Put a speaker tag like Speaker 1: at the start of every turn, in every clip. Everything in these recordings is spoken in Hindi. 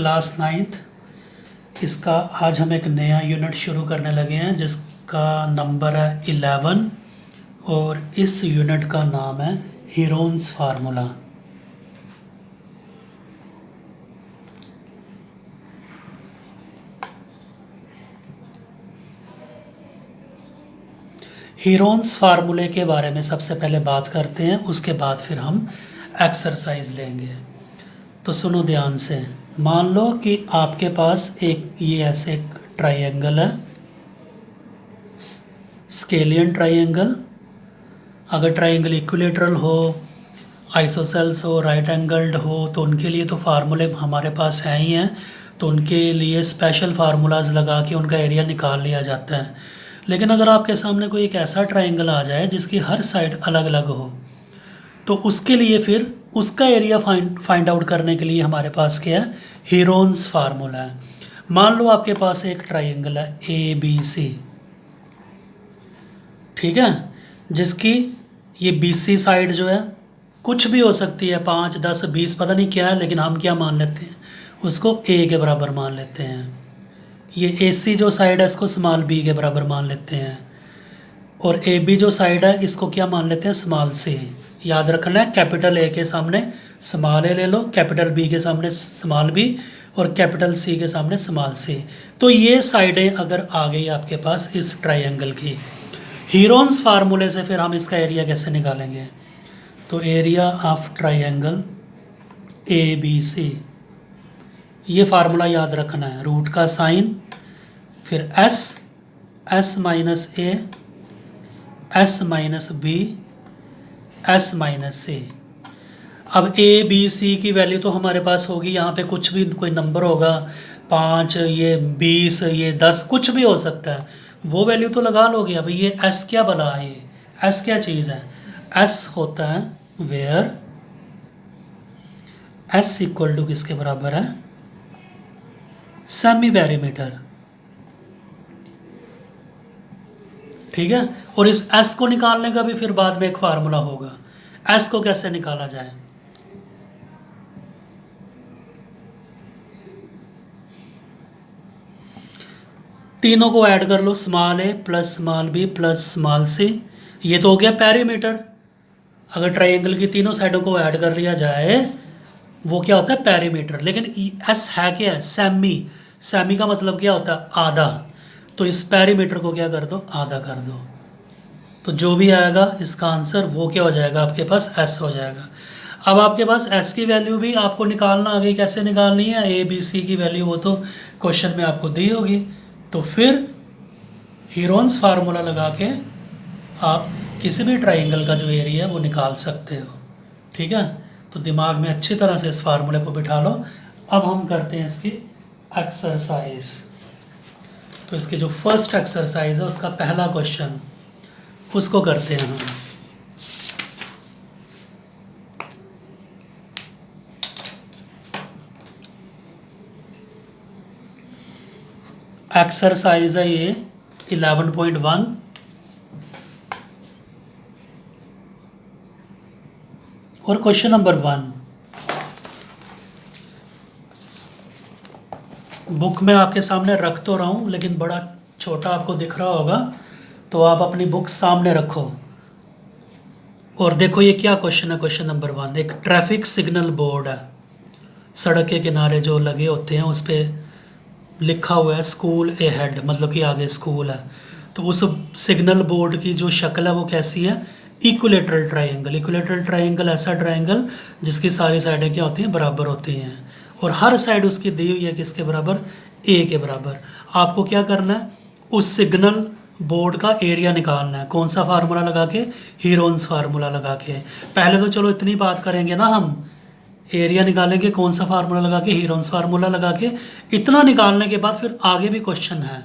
Speaker 1: Class 9th। इसका आज हम एक नया यूनिट शुरू करने लगे हैं जिसका नंबर है 11 और इस यूनिट का नाम है हीरोन्स फार्मूला। हीरोन्स फार्मूले के बारे में सबसे पहले बात करते हैं, उसके बाद फिर हम एक्सरसाइज लेंगे। तो सुनो ध्यान से। मान लो कि आपके पास एक ये ऐसे एक ट्राइंगल है, स्केलियन ट्राइंगल। अगर ट्राइंगल इक्विलेटरल हो, आइसोसेल्स हो, राइट एंगल्ड हो, तो उनके लिए तो फार्मूले हमारे पास हैं ही हैं। तो उनके लिए स्पेशल फार्मूलाज लगा के उनका एरिया निकाल लिया जाता है। लेकिन अगर आपके सामने कोई एक ऐसा ट्राइंगल आ जाए जिसकी हर साइड अलग अलग हो, तो उसके लिए फिर उसका एरिया फाइंड आउट करने के लिए हमारे पास क्या है, हीरोन्स फार्मूला है। मान लो आपके पास एक ट्राइंगल है ABC, ठीक है, जिसकी ये BC साइड जो है कुछ भी हो सकती है, 5, 10, 20 पता नहीं क्या है, लेकिन हम क्या मान लेते हैं, उसको A के बराबर मान लेते हैं। ये AC जो साइड है इसको स्मॉल b के बराबर मान लेते हैं, और AB जो साइड है इसको क्या मान लेते हैं, स्मॉल c। याद रखना है, कैपिटल A के सामने स्मॉल a ले लो, कैपिटल B के सामने स्मॉल b और कैपिटल C के सामने स्मॉल c। तो ये साइडें अगर आ गई आपके पास इस ट्राइंगल की, हीरोन्स फार्मूले से फिर हम इसका एरिया कैसे निकालेंगे। तो एरिया ऑफ ट्राइंगल ABC, ये फार्मूला याद रखना है, रूट का साइन, फिर S minus A, S minus B, S minus C। अब ABC की वैल्यू तो हमारे पास होगी, यहाँ पे कुछ भी कोई नंबर होगा, 5, ये 20, ये 10, कुछ भी हो सकता है, वो वैल्यू तो लगा लोगे। अब ये S क्या बला है, ये S क्या चीज़ है, S होता है वेयर S इक्वल टू किसके बराबर है, सेमी पेरीमीटर, ठीक है। और इस S को निकालने का भी फिर बाद में एक फार्मूला होगा। S को कैसे निकाला जाए, तीनों को ऐड कर लो, small a plus small b plus small c, ये तो हो गया पेरीमीटर। अगर ट्राइंगल की तीनों साइडों को ऐड कर लिया जाए वो क्या होता है, पेरीमीटर। लेकिन S है क्या है, सेमी। सेमी का मतलब क्या होता है, आधा। तो इस पेरीमीटर को क्या कर दो, आधा कर दो। तो जो भी आएगा इसका आंसर वो क्या हो जाएगा, आपके पास S हो जाएगा। अब आपके पास S की वैल्यू भी आपको निकालना आ गई, कैसे निकालनी है, ABC की वैल्यू वो तो क्वेश्चन में आपको दी होगी। तो फिर हीरोन्स फार्मूला लगा के आप किसी भी ट्राइंगल का जो एरिया है वो निकाल सकते हो, ठीक है। तो दिमाग में अच्छी तरह से इस फार्मूले को बिठा लो। अब हम करते हैं इसकी एक्सरसाइज। तो इसकी जो फर्स्ट एक्सरसाइज है उसका पहला क्वेश्चन, उसको करते हैं हम। एक्सरसाइज है ये 11.1। और क्वेश्चन नंबर 1 बुक में आपके सामने रख तो रहा हूँ, लेकिन बड़ा छोटा आपको दिख रहा होगा, तो आप अपनी बुक सामने रखो और देखो ये क्या क्वेश्चन है। क्वेश्चन नंबर 1, एक ट्रैफिक सिग्नल बोर्ड है, सड़क के किनारे जो लगे होते हैं उस पर लिखा हुआ है स्कूल अहेड, मतलब कि आगे स्कूल है। तो उस सिग्नल बोर्ड की जो शक्ल है वो कैसी है, इक्विलेटरल ट्राइंगल। इक्विलेटरल ट्राइंगल ऐसा ट्राइंगल जिसकी सारी साइडें क्या होती हैं, बराबर होती हैं, और हर साइड उसकी दी हुई है किसके बराबर, A के बराबर। आपको क्या करना है, उस सिग्नल बोर्ड का एरिया निकालना है। कौन सा फार्मूला लगा के, हीरोन्स फार्मूला लगा के। पहले तो चलो इतनी बात करेंगे ना, हम एरिया निकालेंगे कौन सा फार्मूला लगा के, हीरोन्स फार्मूला लगा के। इतना निकालने के बाद फिर आगे भी क्वेश्चन है।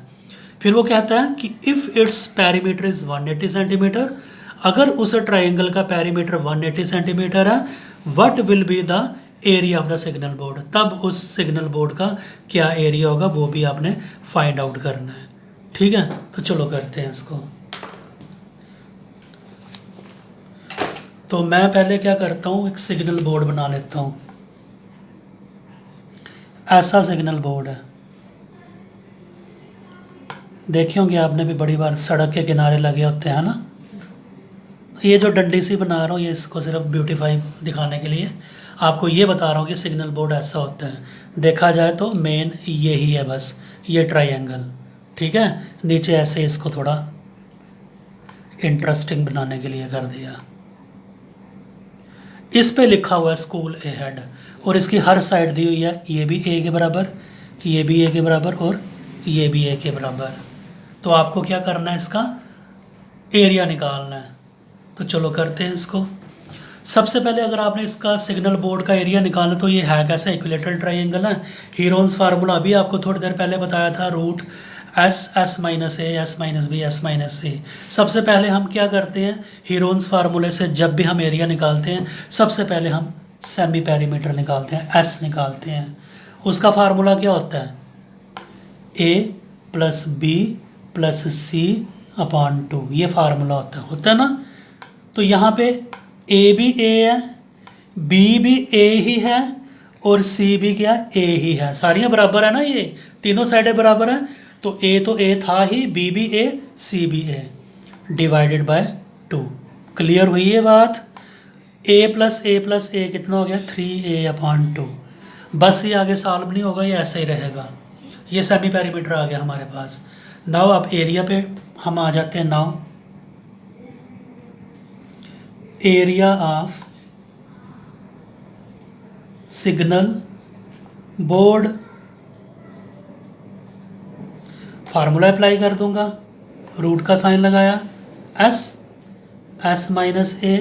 Speaker 1: फिर वो कहता है कि if its perimeter is 180 centimetre, अगर उस ट्राइंगल का पेरीमीटर 180 सेंटीमीटर है, what will be the area of the signal board, तब उस सिग्नल बोर्ड का क्या एरिया होगा वो भी आपने फाइंड आउट करना है, ठीक है। तो चलो करते हैं इसको। तो मैं पहले क्या करता हूँ, एक सिग्नल बोर्ड बना लेता हूँ। ऐसा सिग्नल बोर्ड है, देखे होंगे आपने भी बड़ी बार, सड़क के किनारे लगे होते हैं ना। ये जो डंडी सी बना रहा हूँ ये इसको सिर्फ ब्यूटीफाई दिखाने के लिए आपको ये बता रहा हूँ कि सिग्नल बोर्ड ऐसा होता है। देखा जाए तो मेन यही है बस, ये ट्रायंगल, ठीक है। नीचे ऐसे इसको थोड़ा इंटरेस्टिंग बनाने के लिए कर दिया। इस पे लिखा हुआ है स्कूल ए हेड, और इसकी हर साइड दी हुई है, ये भी ए के बराबर, ये भी ए के बराबर, और ये भी ए के बराबर। तो आपको क्या करना है, इसका एरिया निकालना है। तो चलो करते हैं इसको। सबसे पहले अगर आपने इसका सिग्नल बोर्ड का एरिया निकालना, तो ये है कैसा, इक्विलेटरल ट्रायंगल है। हीरोन्स फार्मूला अभी आपको थोड़ी देर पहले बताया था, root S S minus A S minus B S minus C. सबसे पहले हम क्या करते हैं, हीरोन्स फार्मूले से जब भी हम एरिया निकालते हैं सबसे पहले हम सेमी पेरीमीटर निकालते हैं, एस निकालते हैं। उसका फार्मूला क्या होता है, ए प्लस बी प्लस सी अपॉन 2, ये फार्मूला होता है ना। तो यहाँ पे ए भी ए है, बी भी ए ही है, और सी भी क्या, ए ही है। सारियाँ बराबर है ना, ये तीनों साइडें बराबर हैं। तो ए था ही, बी भी ए, सी भी ए, डिवाइडेड बाय 2। क्लियर हुई ये बात। ए प्लस ए कितना हो गया, 3a अपॉन 2। बस ये आगे सॉल्व नहीं होगा, ये ऐसे ही रहेगा। ये सेमी पेरीमीटर आ गया हमारे पास। नाउ अब एरिया पे हम आ जाते हैं। Now area of signal board, formula apply कर दूंगा, रूट का साइन लगाया, S S minus A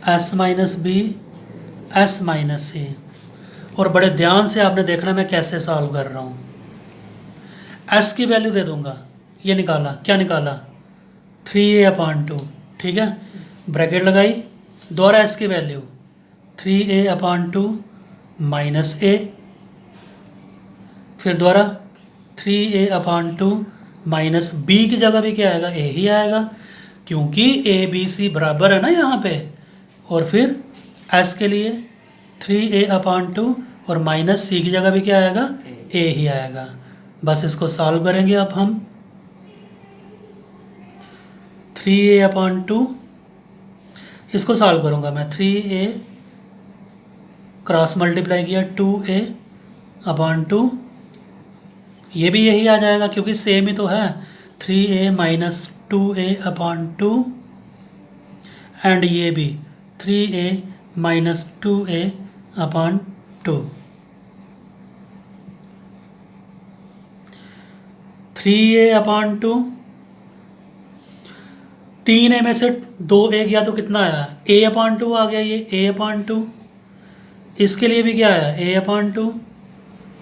Speaker 1: S minus B S minus C. और बड़े ध्यान से आपने देखना मैं कैसे सॉल्व कर रहा हूँ। एस की वैल्यू दे दूंगा, ये निकाला, क्या निकाला, 3a अपॉन 2, ठीक है। ब्रैकेट लगाई, दोबारा एस की वैल्यू 3a अपॉन 2 माइनस ए, फिर दोबारा 3a अपॉन 2 माइनस बी की जगह भी क्या आएगा, ए ही आएगा, क्योंकि ए बी सी बराबर है ना यहाँ पे। और फिर एस के लिए 3a अपॉन 2 और माइनस सी की जगह भी क्या आएगा, ए ही आएगा। बस इसको सॉल्व करेंगे अब हम। 3a अपॉन 2, इसको सॉल्व करूँगा मैं, 3a क्रॉस मल्टीप्लाई किया 2a अपॉन 2, ये भी यही आ जाएगा क्योंकि सेम ही तो है। 3a minus 2a upon 2, and ये भी 3a minus 2a upon 2। 3a upon 2, 3a में से 2a गया तो कितना आया, a अपॉन 2 आ गया, ये a अपॉन 2। इसके लिए भी क्या आया, a अपॉन 2,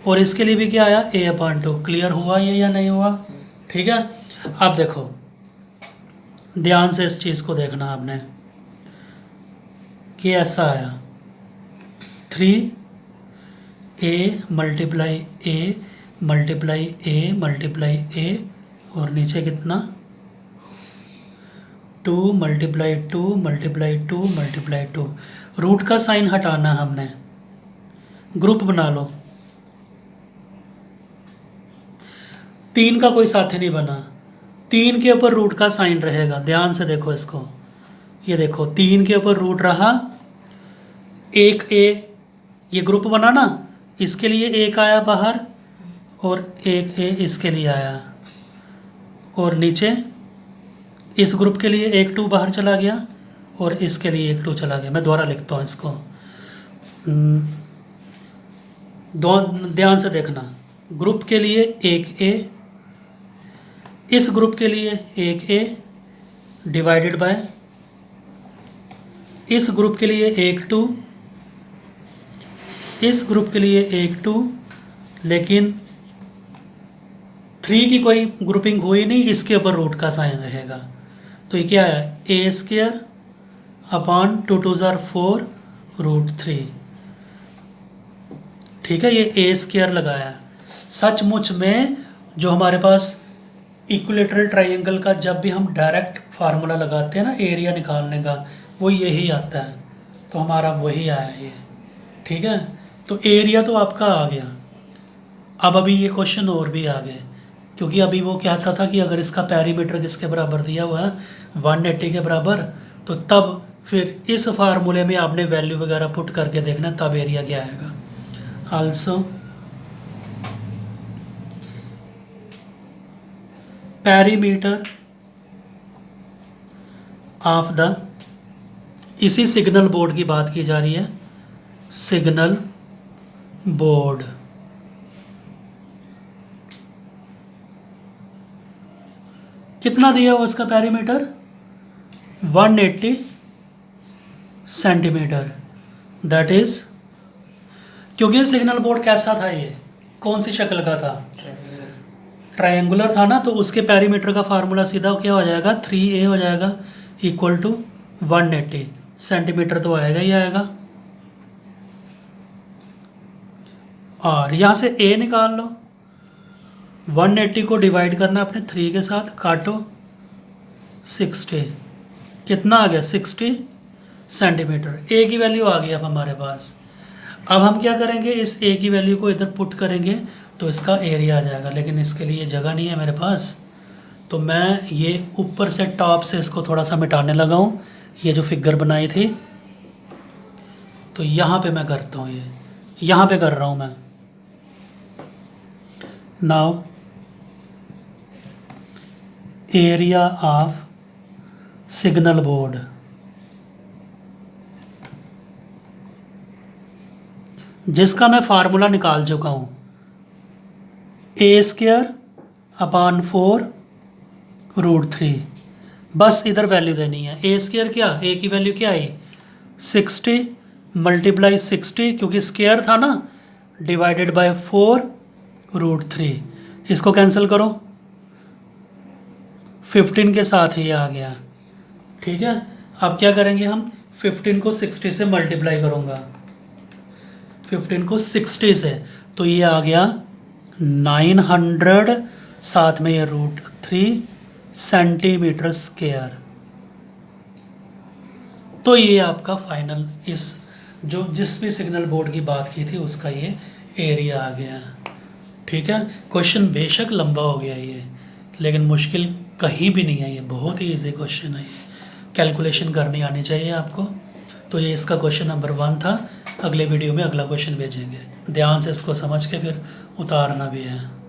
Speaker 1: और इसके लिए भी क्या आया, a अपॉन 2। क्लियर हुआ ये या नहीं हुआ, ठीक है। अब देखो ध्यान से इस चीज़ को देखना आपने कि ऐसा आया 3a multiply a multiply a multiply a, और नीचे कितना 2 मल्टीप्लाई 2 मल्टीप्लाई 2 मल्टीप्लाई 2। रूट का साइन हटाना हमने, ग्रुप बना लो। 3 का कोई साथी नहीं बना, 3 के ऊपर रूट का साइन रहेगा। ध्यान से देखो इसको, ये देखो 3 के ऊपर रूट रहा, एक a, ये ग्रुप बना ना, इसके लिए एक आया बाहर और एक a इसके लिए आया, और नीचे इस ग्रुप के लिए एक 2 बाहर चला गया और इसके लिए एक 2 चला गया। मैं दोबारा लिखता हूँ इसको, ध्यान से देखना। ग्रुप के लिए एक a, इस ग्रुप के लिए एक a डिवाइडेड बाय इस ग्रुप के लिए एक 2, इस ग्रुप के लिए एक 2, लेकिन 3 की कोई ग्रुपिंग हुई नहीं, इसके ऊपर रूट का साइन रहेगा। तो ये क्या है, a स्क्वायर अपॉन 2 2 ज़ार 4 रूट 3, ठीक है। ये a स्क्वायर लगाया। सचमुच में जो हमारे पास इक्विलेटरल ट्रायंगल का जब भी हम डायरेक्ट फार्मूला लगाते हैं ना एरिया निकालने का, वो यही आता है। तो हमारा वही आया ये, ठीक है। तो एरिया तो आपका आ गया। अब अभी ये क्वेश्चन और भी आ गए, क्योंकि अभी वो कहता था कि अगर इसका पैरीमीटर किसके बराबर दिया हुआ है 180 के बराबर, तो तब फिर इस फार्मूले में आपने वैल्यू वगैरह पुट करके देखना तब एरिया क्या आएगा। आल्सो पैरीमीटर ऑफ द, इसी सिग्नल बोर्ड की बात की जा रही है, सिग्नल बोर्ड कितना दिया हुआ उसका पैरीमीटर 180 सेंटीमीटर। दैट इज, क्योंकि सिग्नल बोर्ड कैसा था, ये कौन सी शक्ल का था, ट्रायंगुलर था ना, तो उसके पैरीमीटर का फार्मूला सीधा क्या हो जाएगा 3a हो जाएगा इक्वल टू 180 सेंटीमीटर, तो आएगा ही आएगा। और यहाँ से a निकाल लो, 180 को डिवाइड करना अपने 3 के साथ, काटो 60, कितना आ गया 60 सेंटीमीटर। a की वैल्यू आ गई अब हमारे पास। अब हम क्या करेंगे, इस a की वैल्यू को इधर पुट करेंगे तो इसका एरिया आ जाएगा, लेकिन इसके लिए जगह नहीं है मेरे पास, तो मैं ये ऊपर से टॉप से इसको थोड़ा सा मिटाने लगा हूँ, ये जो फिगर बनाई थी, तो यहाँ पे मैं करता हूँ, ये यहाँ पे कर रहा हूँ मैं। Now area of signal board, जिसका मैं फार्मूला निकाल चुका हूँ, a²/4√3। बस इधर वैल्यू देनी है। a² क्या, a की वैल्यू क्या आई 60 मल्टीप्लाई 60, क्योंकि स्क्वायर था ना, डिवाइडेड बाय 4√3। इसको कैंसिल करो, 15 के साथ ही आ गया। ठीक है, अब क्या करेंगे हम, 15 को 60 से मल्टीप्लाई करूँगा, 15 को 60 से, तो ये आ गया 900, साथ में ये √3 सेंटीमीटर स्क्वायर। तो ये आपका फाइनल, इस जो जिस भी सिग्नल बोर्ड की बात की थी उसका ये एरिया आ गया। ठीक है, क्वेश्चन बेशक लंबा हो गया ये, लेकिन मुश्किल कहीं भी नहीं है, ये बहुत ही इजी क्वेश्चन है, कैलकुलेशन करनी आनी चाहिए आपको। तो ये इसका क्वेश्चन नंबर 1 था। अगले वीडियो में अगला क्वेश्चन भेजेंगे, ध्यान से इसको समझ के फिर उतारना भी है।